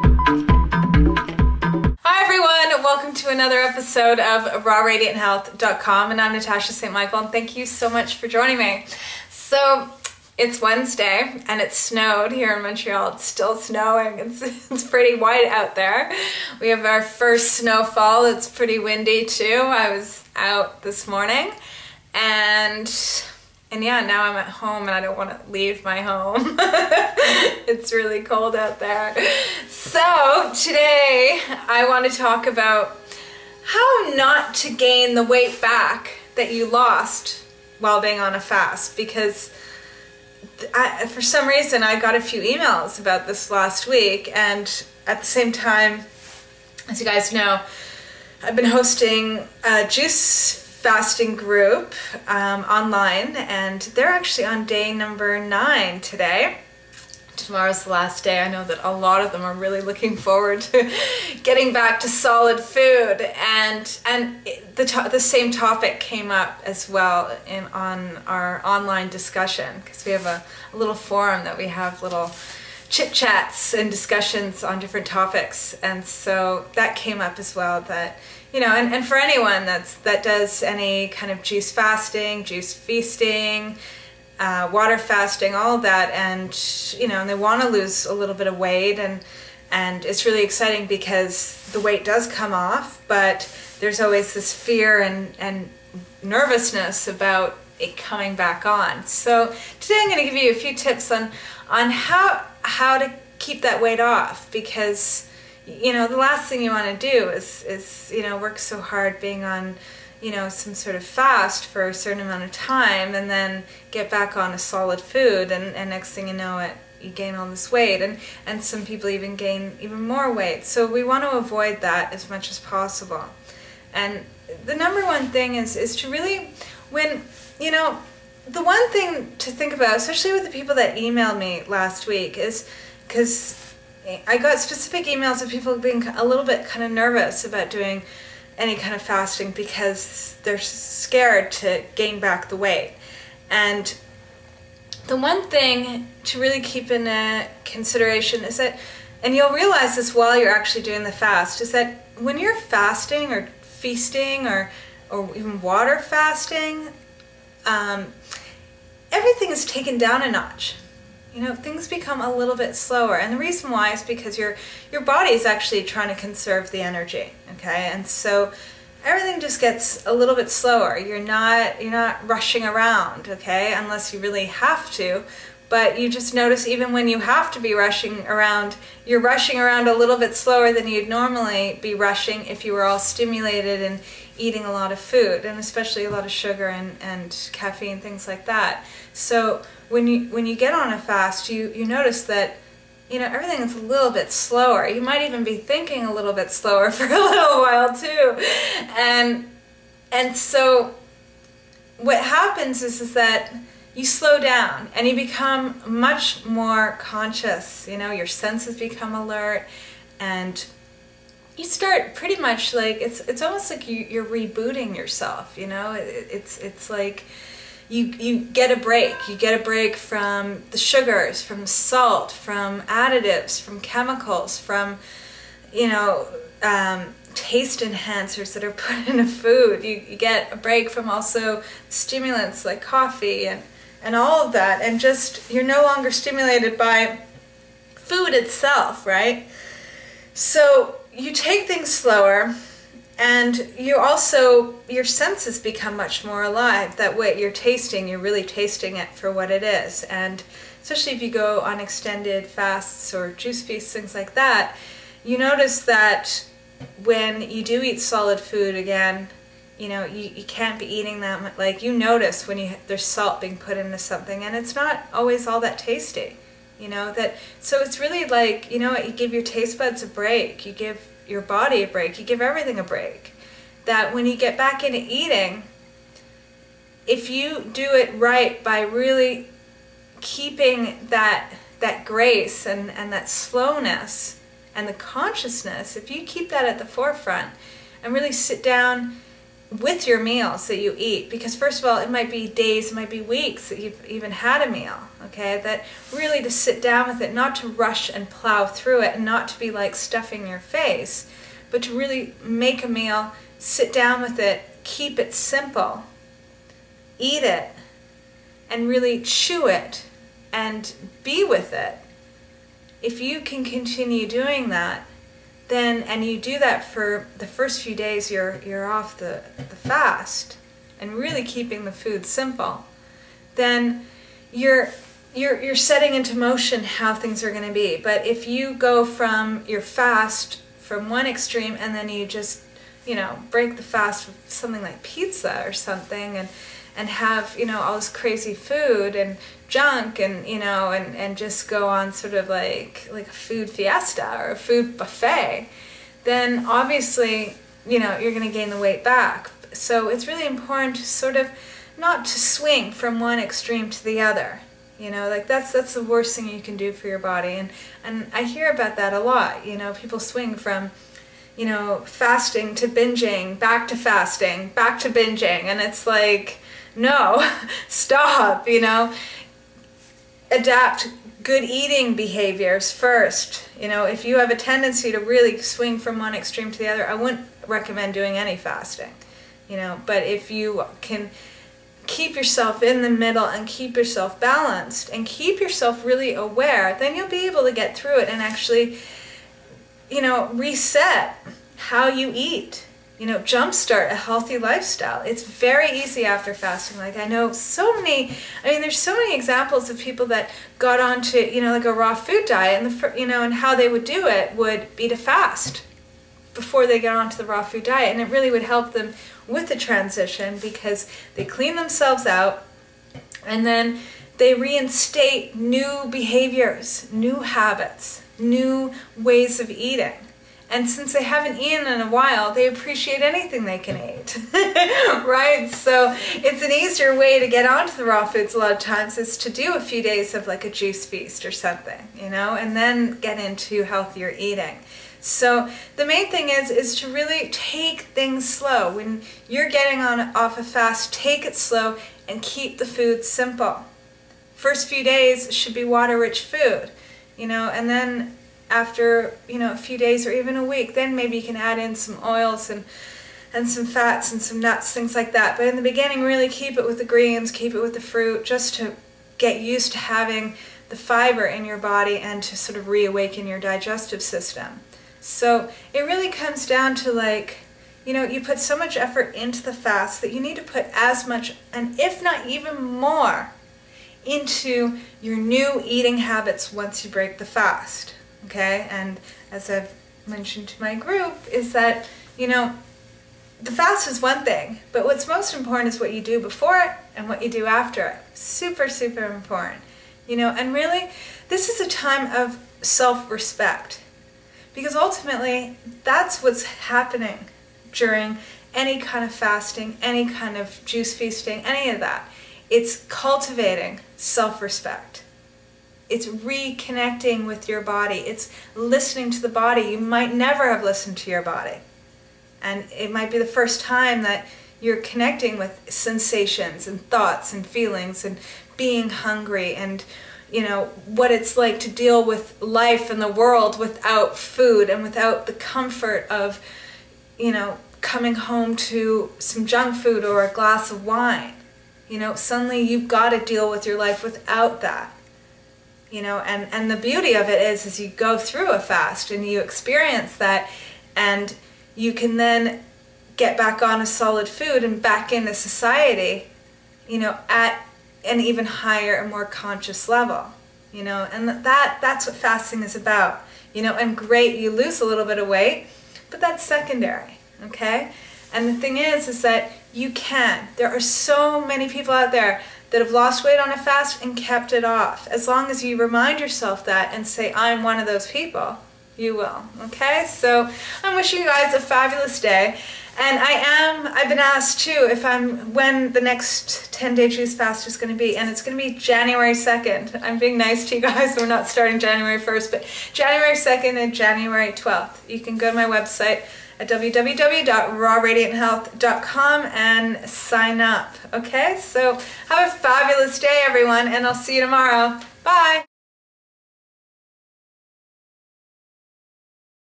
Hi everyone, welcome to another episode of RawRadiantHealth.com, and I'm Natasha St. Michael, and thank you so much for joining me. So it's Wednesday and it snowed here in Montreal. It's still snowing. It's pretty white out there. We have our first snowfall. It's pretty windy too. I was out this morning and yeah, now I'm at home and I don't want to leave my home. It's really cold out there. So today I want to talk about how not to gain the weight back that you lost while being on a fast, because for some reason I got a few emails about this last week, and at the same time, as you guys know, I've been hosting a juice fasting group online, and they're actually on day number 9 today. Tomorrow's the last day. I know that a lot of them are really looking forward to getting back to solid food, and the same topic came up as well on our online discussion, because we have a little forum that we have little chit chats and discussions on different topics, and so that came up as well, that and for anyone that does any kind of juice fasting, juice feasting, water fasting, all of that, and and they want to lose a little bit of weight, and it's really exciting because the weight does come off, but there's always this fear and nervousness about it coming back on. So today I'm going to give you a few tips on how to keep that weight off, because the last thing you want to do is work so hard being on some sort of fast for a certain amount of time and then get back on a solid food, and next thing you know you gain all this weight, and some people even gain even more weight. So we want to avoid that as much as possible. And the number one thing is to really, the one thing to think about, especially with the people that emailed me last week, is because I got specific emails of people being a little bit kind of nervous about doing any kind of fasting because they're scared to gain back the weight. And the one thing to really keep in consideration is that, and you'll realize this while you're actually doing the fast, is that when you're fasting or feasting or even water fasting, everything is taken down a notch. Things become a little bit slower, and the reason why is because your body is actually trying to conserve the energy, okay? And so everything just gets a little bit slower. You're not rushing around, okay, unless you really have to. But you just notice even when you have to be rushing around, you're rushing around a little bit slower than you'd normally be rushing if you were all stimulated and eating a lot of food, and especially a lot of sugar and caffeine, things like that. So when you get on a fast, you notice that everything is a little bit slower. You might even be thinking a little bit slower for a little while too, and so what happens is that you slow down and you become much more conscious. Your senses become alert, and you start pretty much like, it's almost like you're rebooting yourself. It's like you get a break. You get a break from the sugars, from salt, from additives, from chemicals, from taste enhancers that are put in a food. You get a break from also stimulants like coffee and all of that, and just you're no longer stimulated by food itself, right? So you take things slower, and your senses become much more alive. That way you're really tasting it for what it is. And especially if you go on extended fasts or juice feasts, things like that, you notice that when you do eat solid food again, you can't be eating that much. Like, you notice when there's salt being put into something, and it's not always all that tasty. So it's really like, you give your taste buds a break, you give your body a break, you give everything a break. That when you get back into eating, if you do it right by really keeping that grace and that slowness and the consciousness, if you keep that at the forefront and really sit down with your meals that you eat, because first of all, it might be days, it might be weeks that you've even had a meal, okay, that really to sit down with it, not to rush and plow through it, and not to be like stuffing your face, but to really make a meal, sit down with it, keep it simple, eat it, and really chew it and be with it. If you can continue doing that, then, and you do that for the first few days you're off the fast, and really keeping the food simple, then you're setting into motion how things are going to be. But if you go from your fast from one extreme and then you just, break the fast with something like pizza or something, and have, all this crazy food and junk, and and just go on sort of like a food fiesta or a food buffet, then obviously you're going to gain the weight back. So it's really important to sort of not to swing from one extreme to the other. That's the worst thing you can do for your body, and I hear about that a lot. People swing from fasting to binging, back to fasting, back to binging, and it's like, no, stop, adapt good eating behaviors first. If you have a tendency to really swing from one extreme to the other, I wouldn't recommend doing any fasting, but if you can keep yourself in the middle and keep yourself balanced and keep yourself really aware, then you'll be able to get through it and actually, reset how you eat. Jumpstart a healthy lifestyle. It's very easy after fasting. Like, I know there's so many examples of people that got onto, like a raw food diet, and and how they would do it would be to fast before they got onto the raw food diet, and it really would help them with the transition, because they clean themselves out, and then they reinstate new behaviors, new habits, new ways of eating. And since they haven't eaten in a while, they appreciate anything they can eat, right? So it's an easier way to get onto the raw foods a lot of times is to do a few days of like a juice feast or something, and then get into healthier eating. So the main thing is to really take things slow. When you're getting off a fast, take it slow and keep the food simple. First few days should be water-rich food, and then after a few days or even a week, then maybe you can add in some oils and some fats and some nuts, things like that. But in the beginning, really keep it with the greens, keep it with the fruit, just to get used to having the fiber in your body and to sort of reawaken your digestive system. So it really comes down to you put so much effort into the fast that you need to put as much, and if not even more, into your new eating habits once you break the fast. Okay, and as I've mentioned to my group, is that, the fast is one thing, but what's most important is what you do before it and what you do after it. Super, super important. And really, this is a time of self-respect, because ultimately, that's what's happening during any kind of fasting, any kind of juice feasting, any of that. It's cultivating self-respect. It's reconnecting with your body. It's listening to the body. You might never have listened to your body. And it might be the first time that you're connecting with sensations and thoughts and feelings and being hungry and, what it's like to deal with life and the world without food and without the comfort of, coming home to some junk food or a glass of wine. Suddenly you've got to deal with your life without that. And the beauty of it is you go through a fast and you experience that, and you can then get back on a solid food and back into society, at an even higher and more conscious level, and that's what fasting is about, and great, you lose a little bit of weight, but that's secondary, okay? And the thing is that there are so many people out there that have lost weight on a fast and kept it off. As long as you remind yourself that and say, I'm one of those people, you will, okay? So I'm wishing you guys a fabulous day. And I've been asked too when the next 10-day juice fast is going to be, and it's going to be January 2nd. I'm being nice to you guys. We're not starting January 1st, but January 2nd and January 12th. You can go to my website at www.rawradianthealth.com and sign up. Okay, so have a fabulous day, everyone, and I'll see you tomorrow. Bye.